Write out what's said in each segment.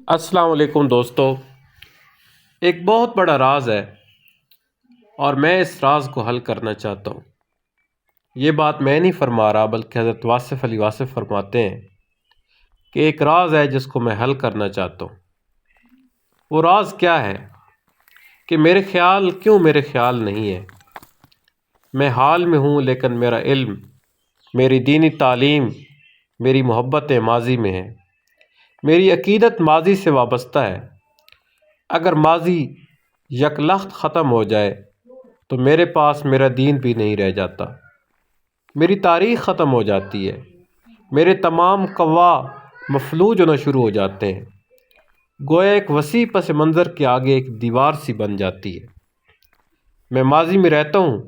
السلام علیکم دوستو، ایک بہت بڑا راز ہے اور میں اس راز کو حل کرنا چاہتا ہوں۔ یہ بات میں نہیں فرما رہا بلکہ حضرت واصف علی واصف فرماتے ہیں کہ ایک راز ہے جس کو میں حل کرنا چاہتا ہوں۔ وہ راز کیا ہے کہ میرے خیال کیوں میرے خیال نہیں ہے۔ میں حال میں ہوں لیکن میرا علم، میری دینی تعلیم، میری محبت ماضی میں ہے۔ میری عقیدت ماضی سے وابستہ ہے۔ اگر ماضی یکلخت ختم ہو جائے تو میرے پاس میرا دین بھی نہیں رہ جاتا۔ میری تاریخ ختم ہو جاتی ہے۔ میرے تمام قوا مفلوج ہونا شروع ہو جاتے ہیں۔ گویا ایک وسیع پس منظر کے آگے ایک دیوار سی بن جاتی ہے۔ میں ماضی میں رہتا ہوں،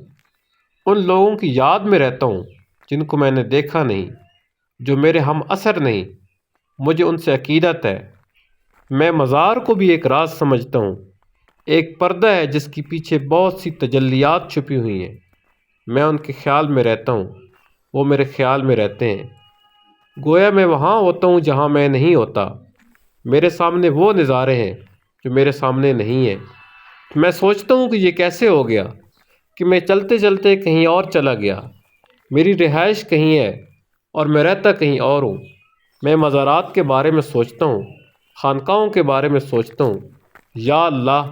ان لوگوں کی یاد میں رہتا ہوں جن کو میں نے دیکھا نہیں، جو میرے ہم اثر نہیں۔ مجھے ان سے عقیدت ہے۔ میں مزار کو بھی ایک راز سمجھتا ہوں، ایک پردہ ہے جس کے پیچھے بہت سی تجلیات چھپی ہوئی ہیں۔ میں ان کے خیال میں رہتا ہوں، وہ میرے خیال میں رہتے ہیں۔ گویا میں وہاں ہوتا ہوں جہاں میں نہیں ہوتا۔ میرے سامنے وہ نظارے ہیں جو میرے سامنے نہیں ہیں۔ میں سوچتا ہوں کہ یہ کیسے ہو گیا کہ میں چلتے چلتے کہیں اور چلا گیا۔ میری رہائش کہیں ہے اور میں رہتا کہیں اور ہوں۔ میں مزارات کے بارے میں سوچتا ہوں، خانقاہوں کے بارے میں سوچتا ہوں۔ یا اللہ،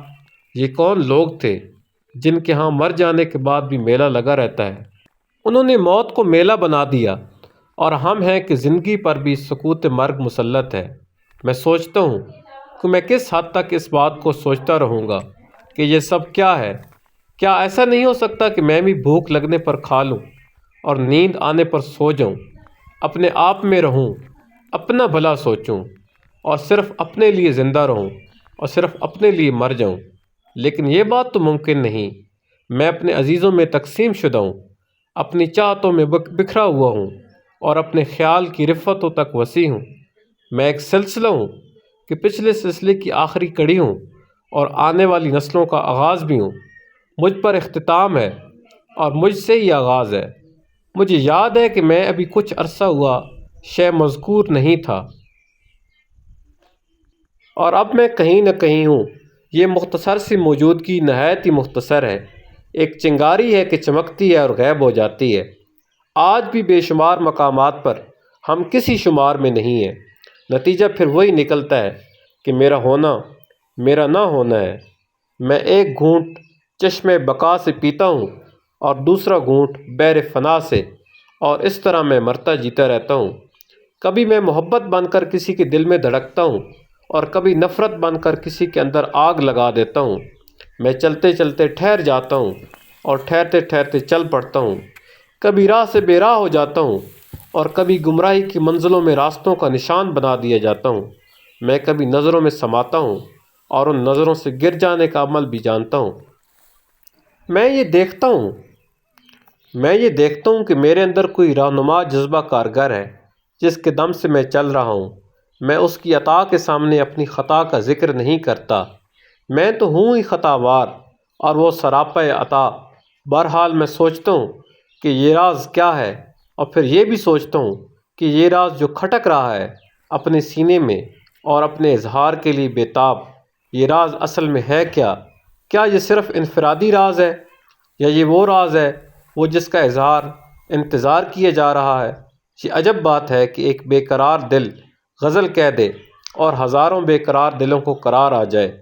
یہ کون لوگ تھے جن کے ہاں مر جانے کے بعد بھی میلہ لگا رہتا ہے۔ انہوں نے موت کو میلہ بنا دیا اور ہم ہیں کہ زندگی پر بھی سکوت مرگ مسلط ہے۔ میں سوچتا ہوں کہ میں کس حد تک اس بات کو سوچتا رہوں گا کہ یہ سب کیا ہے۔ کیا ایسا نہیں ہو سکتا کہ میں بھی بھوک لگنے پر کھا لوں اور نیند آنے پر سو جاؤں، اپنے آپ میں رہوں، اپنا بھلا سوچوں اور صرف اپنے لیے زندہ رہوں اور صرف اپنے لیے مر جاؤں؟ لیکن یہ بات تو ممکن نہیں۔ میں اپنے عزیزوں میں تقسیم شدہ ہوں، اپنی چاہتوں میں بکھرا ہوا ہوں اور اپنے خیال کی رفتوں تک وسیع ہوں۔ میں ایک سلسلہ ہوں کہ پچھلے سلسلے کی آخری کڑی ہوں اور آنے والی نسلوں کا آغاز بھی ہوں۔ مجھ پر اختتام ہے اور مجھ سے ہی آغاز ہے۔ مجھے یاد ہے کہ میں ابھی کچھ عرصہ ہوا شے مذکور نہیں تھا اور اب میں کہیں نہ کہیں ہوں۔ یہ مختصر سی موجودگی نہایت ہی مختصر ہے، ایک چنگاری ہے کہ چمکتی ہے اور غائب ہو جاتی ہے۔ آج بھی بے شمار مقامات پر ہم کسی شمار میں نہیں ہیں۔ نتیجہ پھر وہی نکلتا ہے کہ میرا ہونا میرا نہ ہونا ہے۔ میں ایک گھونٹ چشمِ بقا سے پیتا ہوں اور دوسرا گھونٹ بحر فنا سے، اور اس طرح میں مرتا جیتا رہتا ہوں۔ کبھی میں محبت بن کر کسی کے دل میں دھڑکتا ہوں اور کبھی نفرت بن کر کسی کے اندر آگ لگا دیتا ہوں۔ میں چلتے چلتے ٹھہر جاتا ہوں اور ٹھہرتے ٹھہرتے چل پڑتا ہوں۔ کبھی راہ سے بے راہ ہو جاتا ہوں اور کبھی گمراہی کی منزلوں میں راستوں کا نشان بنا دیا جاتا ہوں۔ میں کبھی نظروں میں سماتا ہوں اور ان نظروں سے گر جانے کا عمل بھی جانتا ہوں۔ میں یہ دیکھتا ہوں کہ میرے اندر کوئی رہنما جذبہ کارگر ہے جس کے دم سے میں چل رہا ہوں۔ میں اس کی عطا کے سامنے اپنی خطا کا ذکر نہیں کرتا۔ میں تو ہوں ہی خطا وار اور وہ سراپا عطا۔ بہرحال میں سوچتا ہوں کہ یہ راز کیا ہے، اور پھر یہ بھی سوچتا ہوں کہ یہ راز جو کھٹک رہا ہے اپنے سینے میں اور اپنے اظہار کے لیے بےتاب، یہ راز اصل میں ہے کیا؟ کیا یہ صرف انفرادی راز ہے یا یہ وہ راز ہے وہ جس کا اظہار انتظار کیے جا رہا ہے؟ یہ عجب بات ہے کہ ایک بے قرار دل غزل کہہ دے اور ہزاروں بے قرار دلوں کو قرار آ جائے۔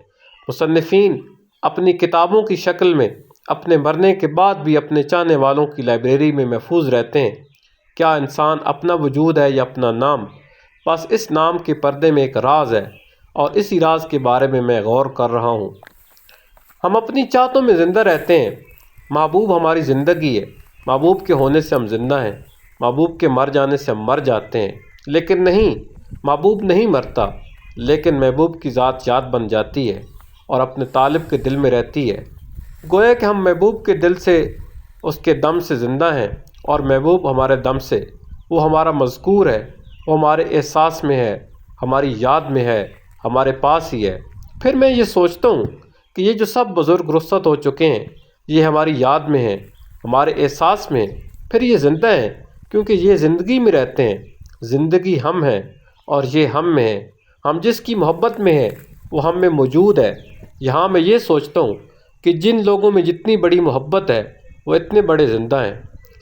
مصنفین اپنی کتابوں کی شکل میں اپنے مرنے کے بعد بھی اپنے چاہنے والوں کی لائبریری میں محفوظ رہتے ہیں۔ کیا انسان اپنا وجود ہے یا اپنا نام؟ بس اس نام کے پردے میں ایک راز ہے اور اسی راز کے بارے میں غور کر رہا ہوں۔ ہم اپنی چاہتوں میں زندہ رہتے ہیں۔ محبوب ہماری زندگی ہے۔ محبوب کے ہونے سے ہم زندہ ہیں، محبوب کے مر جانے سے ہم مر جاتے ہیں۔ لیکن نہیں، محبوب نہیں مرتا، لیکن محبوب کی ذات یاد بن جاتی ہے اور اپنے طالب کے دل میں رہتی ہے۔ گویا کہ ہم محبوب کے دل سے، اس کے دم سے زندہ ہیں اور محبوب ہمارے دم سے۔ وہ ہمارا مذکور ہے، وہ ہمارے احساس میں ہے، ہماری یاد میں ہے، ہمارے پاس ہی ہے۔ پھر میں یہ سوچتا ہوں کہ یہ جو سب بزرگ رخصت ہو چکے ہیں، یہ ہماری یاد میں ہیں، ہمارے احساس میں ہیں، پھر یہ زندہ ہیں کیونکہ یہ زندگی میں رہتے ہیں۔ زندگی ہم ہیں اور یہ ہم میں ہیں۔ ہم جس کی محبت میں ہیں وہ ہم میں موجود ہے۔ یہاں میں یہ سوچتا ہوں کہ جن لوگوں میں جتنی بڑی محبت ہے وہ اتنے بڑے زندہ ہیں۔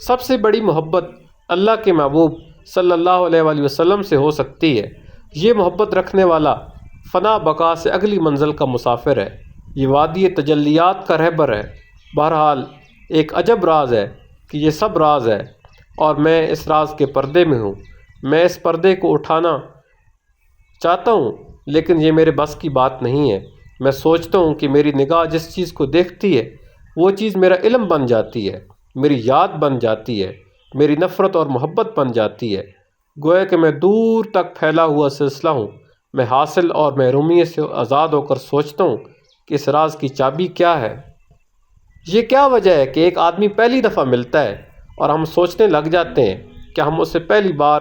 سب سے بڑی محبت اللہ کے محبوب صلی اللہ علیہ وآلہ وسلم سے ہو سکتی ہے۔ یہ محبت رکھنے والا فنا بقا سے اگلی منزل کا مسافر ہے۔ یہ وادی تجلیات کا رہبر ہے۔ بہرحال ایک عجب راز ہے کہ یہ سب راز ہے اور میں اس راز کے پردے میں ہوں۔ میں اس پردے کو اٹھانا چاہتا ہوں لیکن یہ میرے بس کی بات نہیں ہے۔ میں سوچتا ہوں کہ میری نگاہ جس چیز کو دیکھتی ہے وہ چیز میرا علم بن جاتی ہے، میری یاد بن جاتی ہے، میری نفرت اور محبت بن جاتی ہے۔ گویا کہ میں دور تک پھیلا ہوا سلسلہ ہوں۔ میں حاصل اور محرومیت سے آزاد ہو کر سوچتا ہوں کہ اس راز کی چابی کیا ہے۔ یہ کیا وجہ ہے کہ ایک آدمی پہلی دفعہ ملتا ہے اور ہم سوچنے لگ جاتے ہیں کہ ہم اسے پہلی بار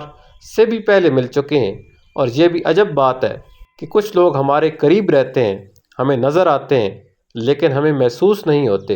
سے بھی پہلے مل چکے ہیں، اور یہ بھی عجب بات ہے کہ کچھ لوگ ہمارے قریب رہتے ہیں، ہمیں نظر آتے ہیں لیکن ہمیں محسوس نہیں ہوتے۔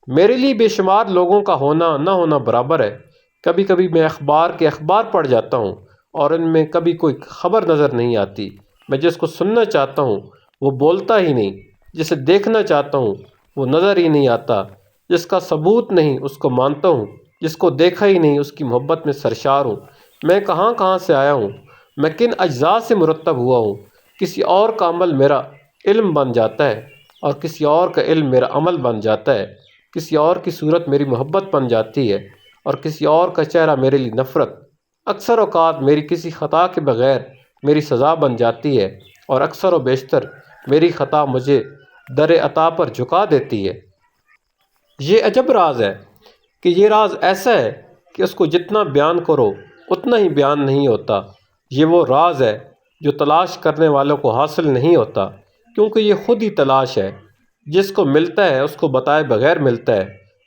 میرے لیے بے شمار لوگوں کا ہونا نہ ہونا برابر ہے۔ کبھی کبھی میں اخبار پڑھ جاتا ہوں اور ان میں کبھی کوئی خبر نظر نہیں آتی۔ میں جس کو سننا چاہتا ہوں وہ بولتا ہی نہیں، جسے دیکھنا چاہتا ہوں وہ نظر ہی نہیں آتا، جس کا ثبوت نہیں اس کو مانتا ہوں، جس کو دیکھا ہی نہیں اس کی محبت میں سرشار ہوں۔ میں کہاں سے آیا ہوں، میں کن اجزاء سے مرتب ہوا ہوں۔ کسی اور کا عمل میرا علم بن جاتا ہے اور کسی اور کا علم میرا عمل بن جاتا ہے۔ کسی اور کی صورت میری محبت بن جاتی ہے اور کسی اور کا چہرہ میرے لیے نفرت۔ اکثر اوقات میری کسی خطا کے بغیر میری سزا بن جاتی ہے اور اکثر و بیشتر میری خطا مجھے در عطا پر جھکا دیتی ہے۔ یہ عجب راز ہے کہ یہ راز ایسا ہے کہ اس کو جتنا بیان کرو اتنا ہی بیان نہیں ہوتا۔ یہ وہ راز ہے جو تلاش کرنے والوں کو حاصل نہیں ہوتا، کیونکہ یہ خود ہی تلاش ہے۔ جس کو ملتا ہے اس کو بتائے بغیر ملتا ہے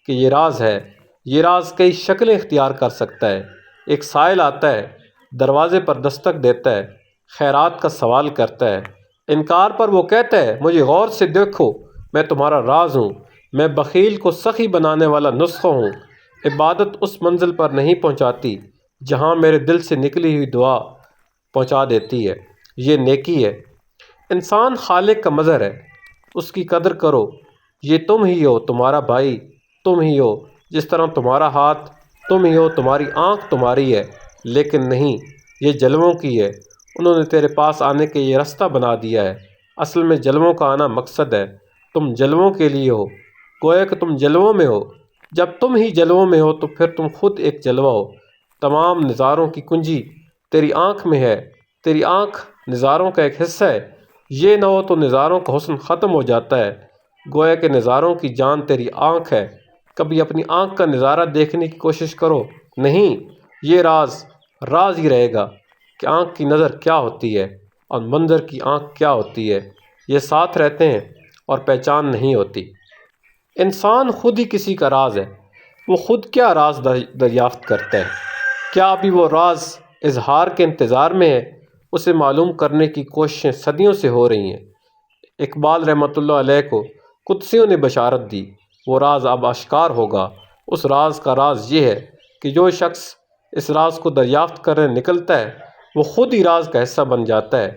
کہ یہ راز ہے۔ یہ راز کئی شکلیں اختیار کر سکتا ہے۔ ایک سائل آتا ہے، دروازے پر دستک دیتا ہے، خیرات کا سوال کرتا ہے۔ انکار پر وہ کہتا ہے مجھے غور سے دیکھو، میں تمہارا راز ہوں، میں بخیل کو سخی بنانے والا نسخہ ہوں۔ عبادت اس منزل پر نہیں پہنچاتی جہاں میرے دل سے نکلی ہوئی دعا پہنچا دیتی ہے۔ یہ نیکی ہے۔ انسان خالق کا مظہر ہے، اس کی قدر کرو۔ یہ تم ہی ہو، تمہارا بھائی تم ہی ہو، جس طرح تمہارا ہاتھ تم ہی ہو، تمہاری آنکھ تمہاری ہے، لیکن نہیں، یہ جلووں کی ہے۔ انہوں نے تیرے پاس آنے کے یہ رستہ بنا دیا ہے۔ اصل میں جلووں کا آنا مقصد ہے، تم جلووں کے لیے ہو، گویا کہ تم جلووں میں ہو۔ جب تم ہی جلووں میں ہو تو پھر تم خود ایک جلوہ ہو۔ تمام نظاروں کی کنجی تیری آنکھ میں ہے، تیری آنکھ نظاروں کا ایک حصہ ہے۔ یہ نہ ہو تو نظاروں کا حسن ختم ہو جاتا ہے، گویا کہ نظاروں کی جان تیری آنکھ ہے۔ کبھی اپنی آنکھ کا نظارہ دیکھنے کی کوشش کرو، نہیں، یہ راز ہی رہے گا کہ آنکھ کی نظر کیا ہوتی ہے اور منظر کی آنکھ کیا ہوتی ہے۔ یہ ساتھ رہتے ہیں اور پہچان نہیں ہوتی۔ انسان خود ہی کسی کا راز ہے۔ وہ خود کیا راز دریافت کرتا ہے؟ کیا ابھی وہ راز اظہار کے انتظار میں ہے؟ اسے معلوم کرنے کی کوششیں صدیوں سے ہو رہی ہیں۔ اقبال رحمۃ اللہ علیہ کو قدسیوں نے بشارت دی، وہ راز اب آشکار ہوگا۔ اس راز کا راز یہ ہے کہ جو شخص اس راز کو دریافت کرنے نکلتا ہے وہ خود ہی راز کا حصہ بن جاتا ہے۔